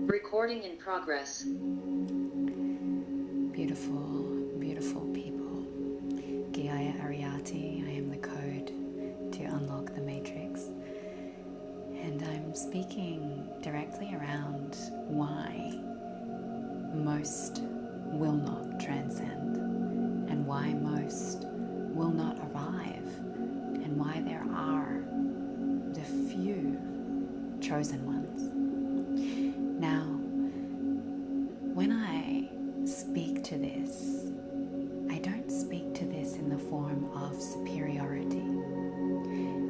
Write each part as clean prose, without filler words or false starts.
Recording in progress. Beautiful, beautiful people. Giaya Ariati, I am the code to unlock the matrix. And I'm speaking directly around why most will not transcend and why most will not arrive and why there are the few chosen ones. Now, when I speak to this, I don't speak to this in the form of superiority.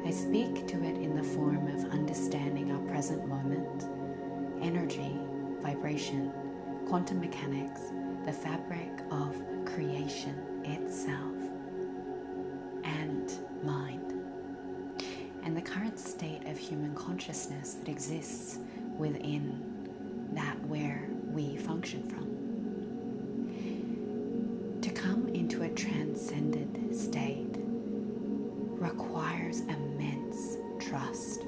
I speak to it in the form of understanding our present moment, energy, vibration, quantum mechanics, the fabric of creation itself, and mind, and the current state of human consciousness that exists within that where we function from. To come into a transcended state requires immense trust,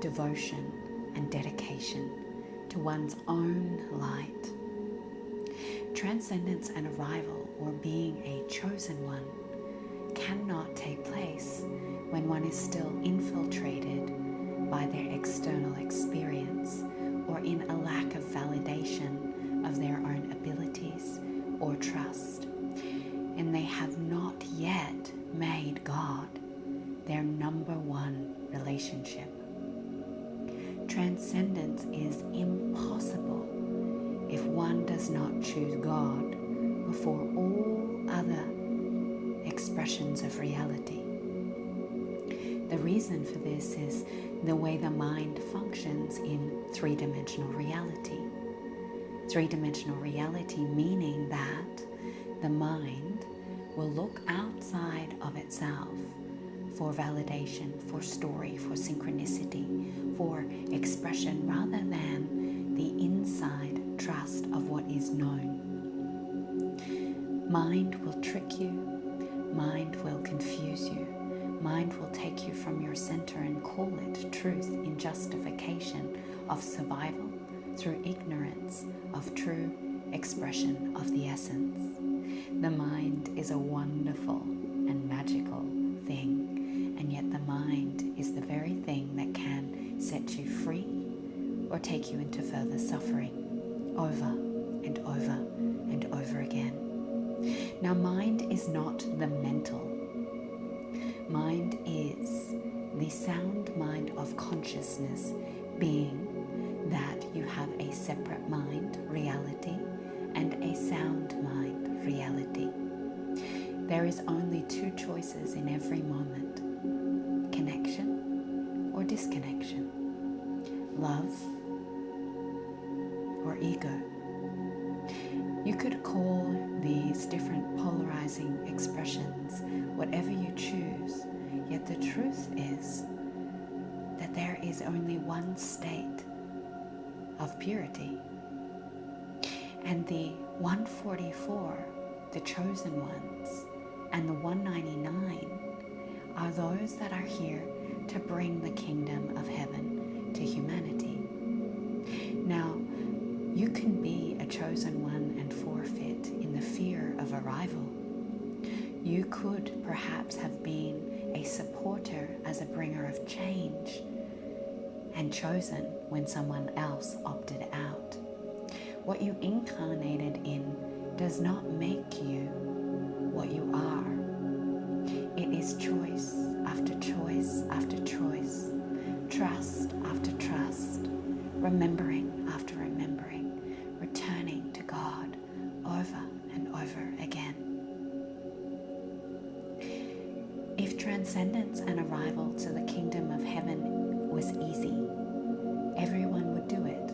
devotion, and dedication to one's own light. Transcendence and arrival, or being a chosen one, cannot take place when one is still infiltrated by their external experience or in a lack of validation of their own abilities or trust, and they have not yet made God their number one relationship. Transcendence is impossible if one does not choose God before all other expressions of reality. The reason for this is the way the mind functions in three-dimensional reality. Three-dimensional reality meaning that the mind will look outside of itself for validation, for story, for synchronicity, for expression, rather than the inside trust of what is known. Mind will trick you, mind will confuse you, mind will take you from your center and call it truth in justification of survival through ignorance of true expression of the essence. The mind is a wonderful and magical thing, and yet the mind is the very thing that can set you free or take you into further suffering over and over and over again. Now, mind is not the mental. Mind is the sound mind of consciousness, being that you have a separate mind, reality, and a sound mind, reality. There is only two choices in every moment: connection or disconnection, love or ego. You could call these different polarizing expressions whatever you choose, yet the truth is that there is only one state of purity. And the 144, the chosen ones, and the 199 are those that are here to bring the kingdom of heaven to humanity. Now, you can be a chosen one and forfeit in the fear of arrival. You could perhaps have been a supporter as a bringer of change and chosen when someone else opted out. What you incarnated in does not make you what you are. It is choice after choice after choice, trust after trust, remembering after remembering, returning to God over and over again. If transcendence and arrival to the kingdom of heaven was easy, everyone would do it.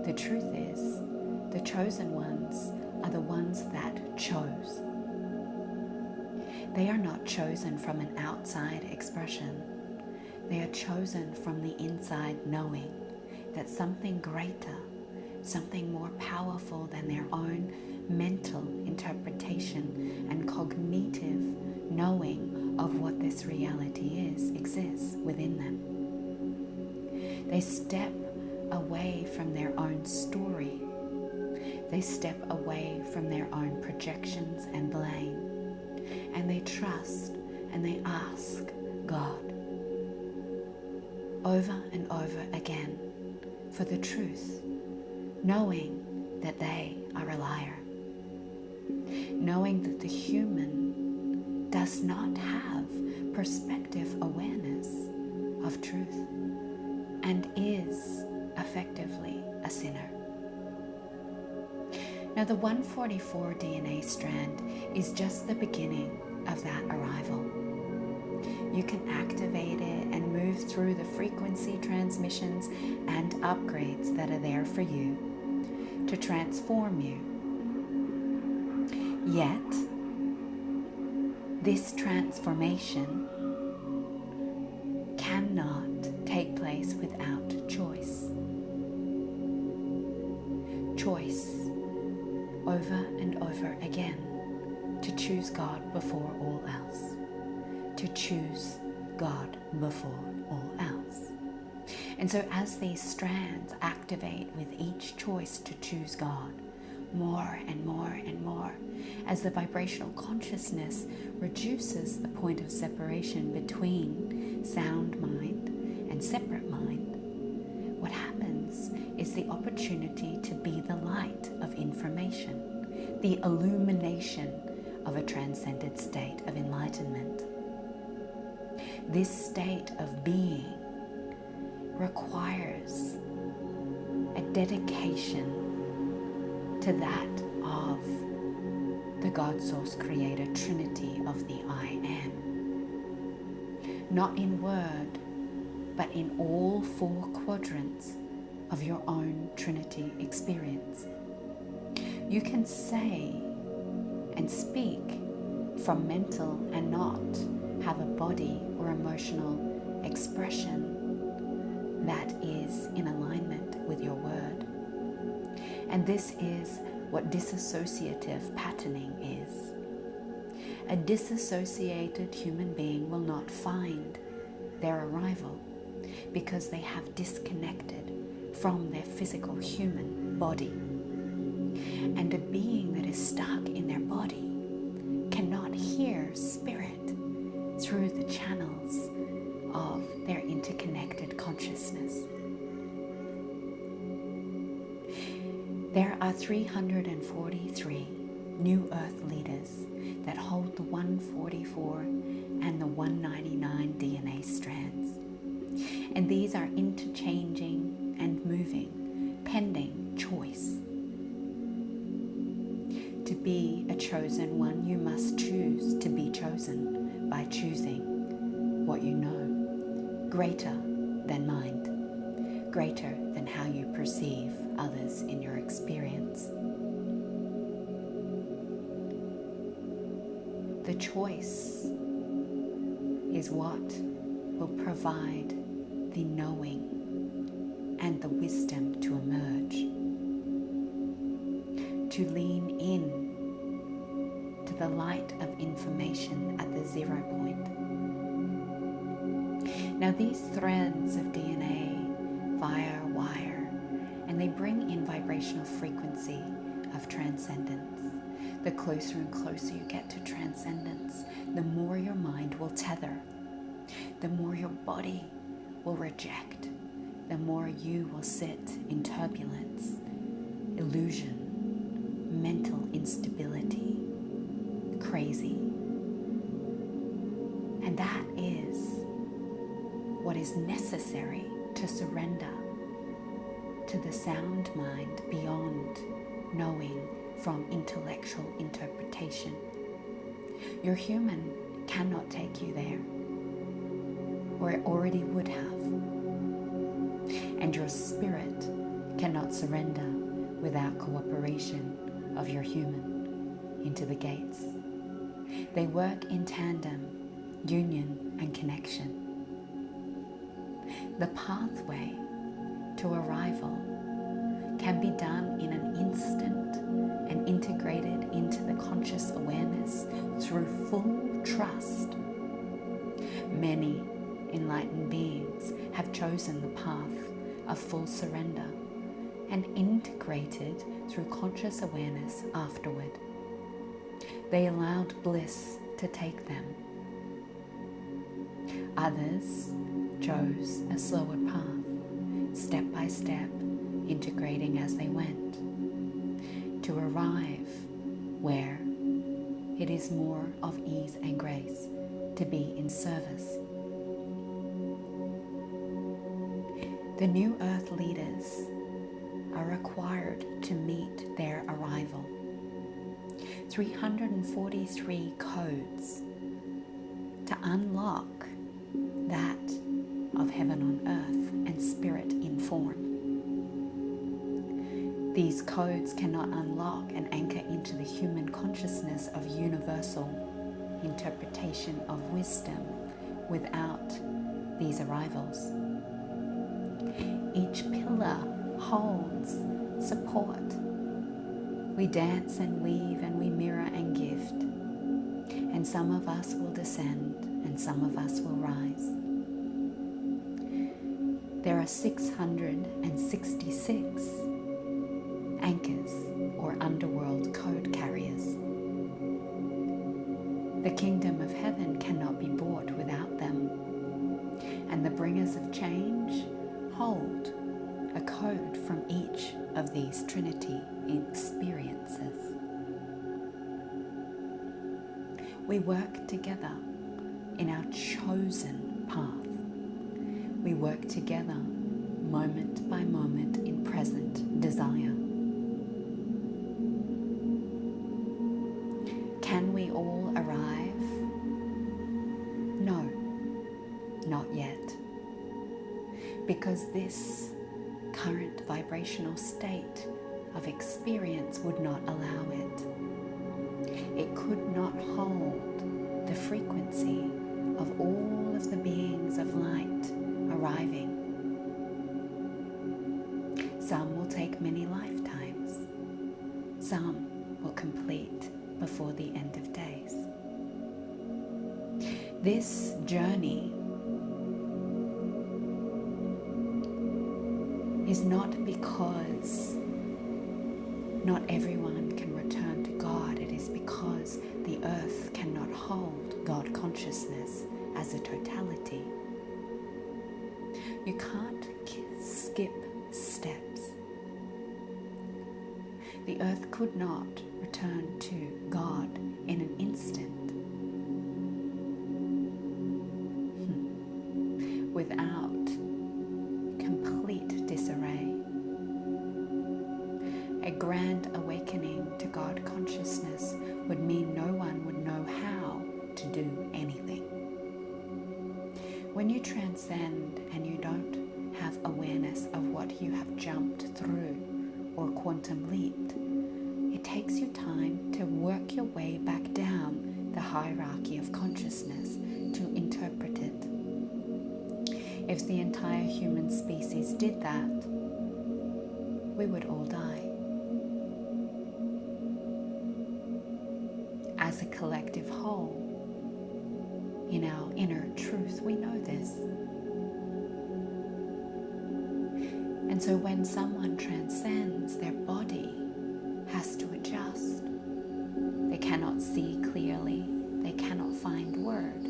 The truth is, the chosen ones are the ones that chose. They are not chosen from an outside expression. They are chosen from the inside knowing that something greater, something more powerful than their own mental interpretation and cognitive knowing of what this reality is exists within them. They step away from their own story. They step away from their own projections and blame, and they trust and they ask God over and over again for the truth, knowing that they are a liar, knowing that the human does not have perspective awareness of truth and is effectively a sinner. Now, the 144 DNA strand is just the beginning of that arrival. You can activate it and move through the frequency transmissions and upgrades that are there for you to transform you. Yet, this transformation cannot take place without choice. Choice over and over again to choose God before all else. To choose God before all else. And so as these strands activate with each choice to choose God, more and more and more, as the vibrational consciousness reduces the point of separation between sound mind and separate mind, what happens is the opportunity to be the light of information, the illumination of a transcended state of enlightenment. This state of being requires a dedication to that of the God Source Creator Trinity of the I Am. Not in word, but in all four quadrants of your own Trinity experience. You can say and speak from mental and not have a body or emotional expression that is in alignment with your word. And this is what disassociative patterning is. A disassociated human being will not find their arrival because they have disconnected from their physical human body. And a being that is stuck in their body cannot hear spirit through the channels of their interconnected consciousness. There are 343 new earth leaders that hold the 144 and the 199 DNA strands. And these are interchanging and moving, pending choice. To be a chosen one, you must choose to be chosen by choosing what you know, greater than mind, greater than how you perceive others in your experience. The choice is what will provide the knowing and the wisdom to emerge, to lean in to the light of information at the 0 point. Now these threads of DNA, fire, wire, and they bring in vibrational frequency of transcendence. The closer and closer you get to transcendence, the more your mind will tether, the more your body will reject, the more you will sit in turbulence, illusion, mental instability, crazy. And that is what is necessary to surrender to the sound mind beyond knowing from intellectual interpretation. Your human cannot take you there, or it already would have. And your spirit cannot surrender without cooperation of your human into the gates. They work in tandem, union and connection. The pathway to arrival can be done in an instant and integrated into the conscious awareness through full trust. Many enlightened beings have chosen the path of full surrender and integrated through conscious awareness afterward. They allowed bliss to take them. Others chose a slower path, step by step, integrating as they went, to arrive where it is more of ease and grace to be in service. The New Earth leaders are required to meet their arrival. 343 codes to unlock that of heaven on earth and spirit in form. These codes cannot unlock and anchor into the human consciousness of universal interpretation of wisdom without these arrivals. Each pillar holds support. We dance and weave and we mirror and gift. And some of us will descend and some of us will rise. There are 666 anchors or underworld code carriers. The kingdom of heaven cannot be bought without them. And the bringers of change hold a code from each of these Trinity experiences. We work together in our chosen path. We work together moment by moment in present desire. Can we all arrive? No, not yet. Because this current vibrational state of experience would not allow it. It could not hold the frequency of all of the beings of light arriving. Some will take many lifetimes. Some will complete before the end of days. This journey is not because not everyone can return to God. It is because the earth cannot hold God consciousness as a totality. You can't skip steps. The earth could not return to God in an instant without complete disarray. A grand awakening to God consciousness would mean no one would know how to do anything. When you transcend and you don't have awareness of what you have jumped through or quantum leaped, it takes you time to work your way back down the hierarchy of consciousness to interpret it. If the entire human species did that, we would all die. As a collective whole, in our inner truth, we know this. And so when someone transcends, their body has to adjust. They cannot see clearly. They cannot find word.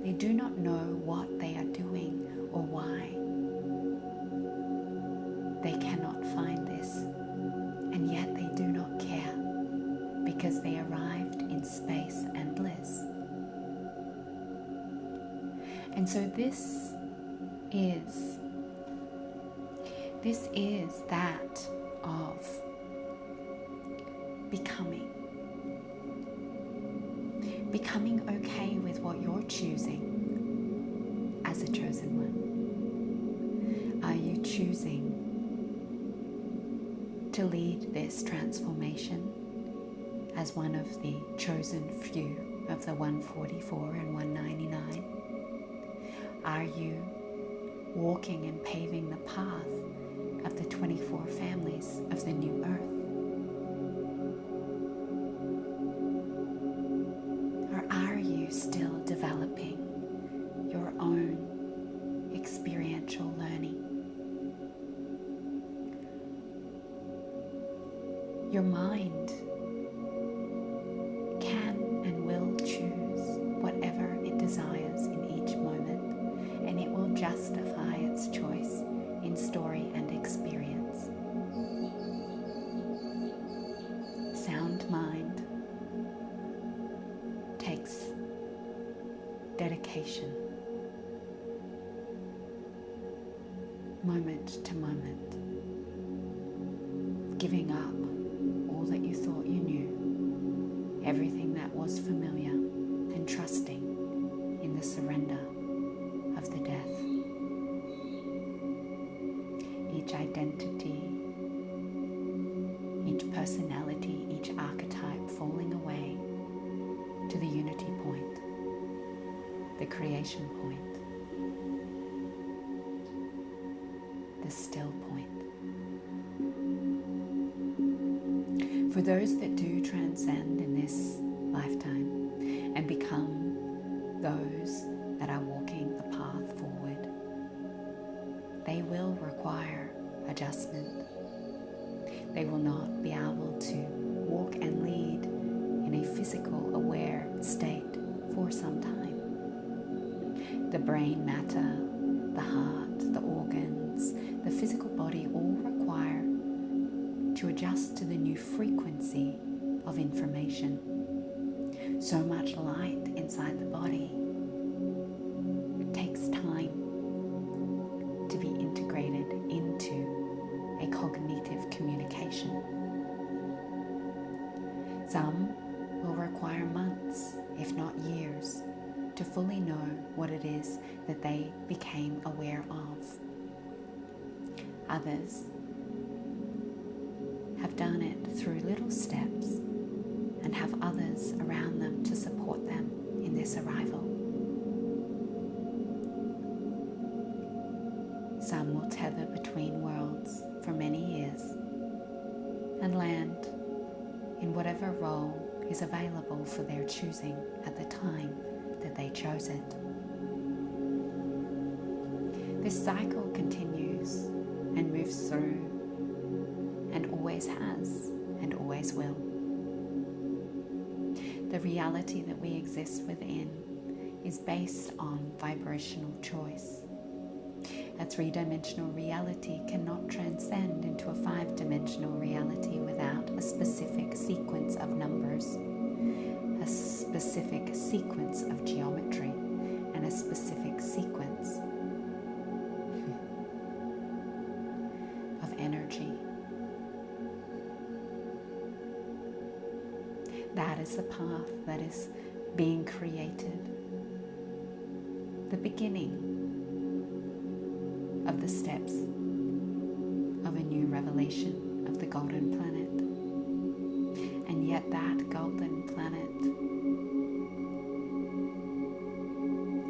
They do not know what they are doing or why. They cannot find this, and yet they do not care, because they arrived in space and bliss. And so this is that of becoming okay with what you're choosing as a chosen one. Are you choosing to lead this transformation as one of the chosen few of the 144 and 199? Are you walking and paving the path of the 24 families of the new earth? Or are you still developing your own experiential learning? Your mind can and will choose whatever it desires in each moment, and it will justify its choice in story and experience. Sound mind takes dedication, moment to moment, giving up all that you thought you knew, everything that was familiar, and trusting in the surrender of the death. Each identity, each personality, each archetype falling away to the unity point, the creation point, the still point. For those that do transcend in this lifetime and become those that are walking the path forward, they will require adjustment. They will not be able to walk and lead in a physical aware state for some time. The brain matter, the heart, the organs, the physical body all require to adjust to the new frequency of information. So much light inside the body takes time to be integrated into a cognitive communication. Some will require months, if not years, to fully know what it is that they became aware of. Others have done it through little steps and have others around them to support them in this arrival. Some will tether between worlds for many years and land in whatever role is available for their choosing at the time that they chose it. This cycle continues and moves through, and always has and always will. The reality that we exist within is based on vibrational choice. A three-dimensional reality cannot transcend into a five-dimensional reality without a specific sequence of numbers, a specific sequence of geometry, and a specific sequence of energy. That is the path that is being created, the beginning of the steps of a new revelation of the golden planet. And yet that golden planet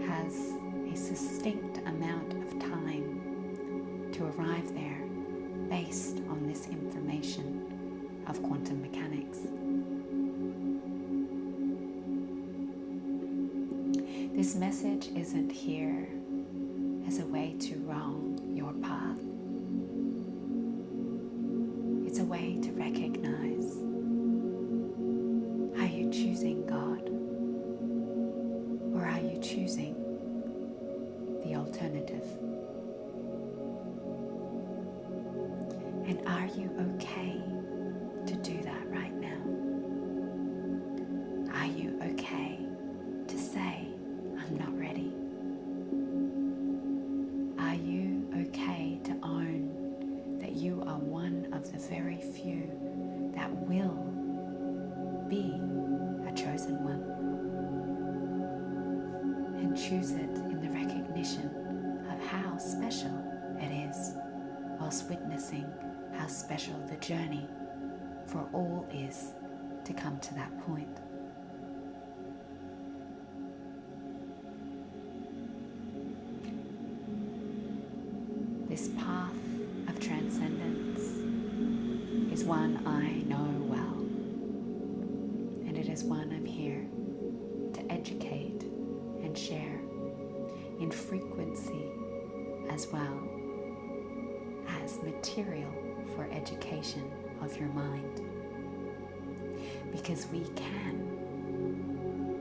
has a succinct amount of time to arrive there based on this information of quantum mechanics. This message isn't here as a way to wrong your path. It's a way to recognize, are you choosing God, or are you choosing the alternative? And are you okay to do that right now? Are you okay to say, I'm not ready? Are you okay to own that you are one of the very few that will be a chosen one? And choose it in the recognition of how special it is, whilst witnessing how special the journey for all is to come to that point. This path of transcendence is one I know well, and it is one I'm here to educate and share in frequency as well as material for education of your mind. because we can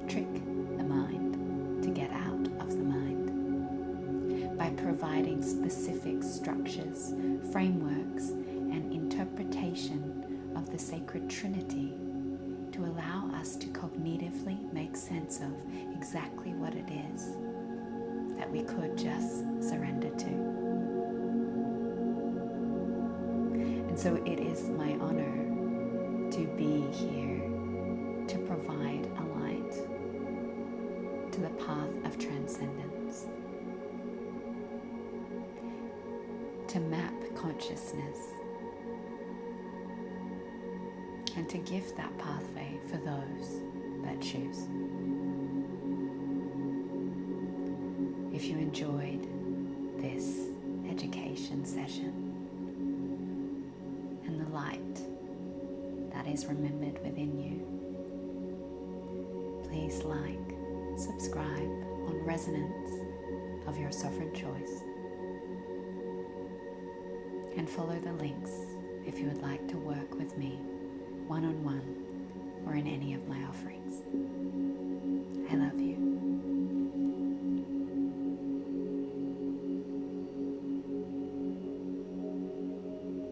trick the mind to get out of the mind by providing specific structures, frameworks, and interpretation of the sacred Trinity to allow us to cognitively make sense of exactly what it is that we could just surrender to. And so it is my honor to be here to provide a light to the path of transcendence, to map consciousness, and to give that pathway for those that choose. If you enjoyed this education session and the light that is remembered within you, please like, subscribe on Resonance of your sovereign choice, and follow the links if you would like to work with me one-on-one or in any of my offerings.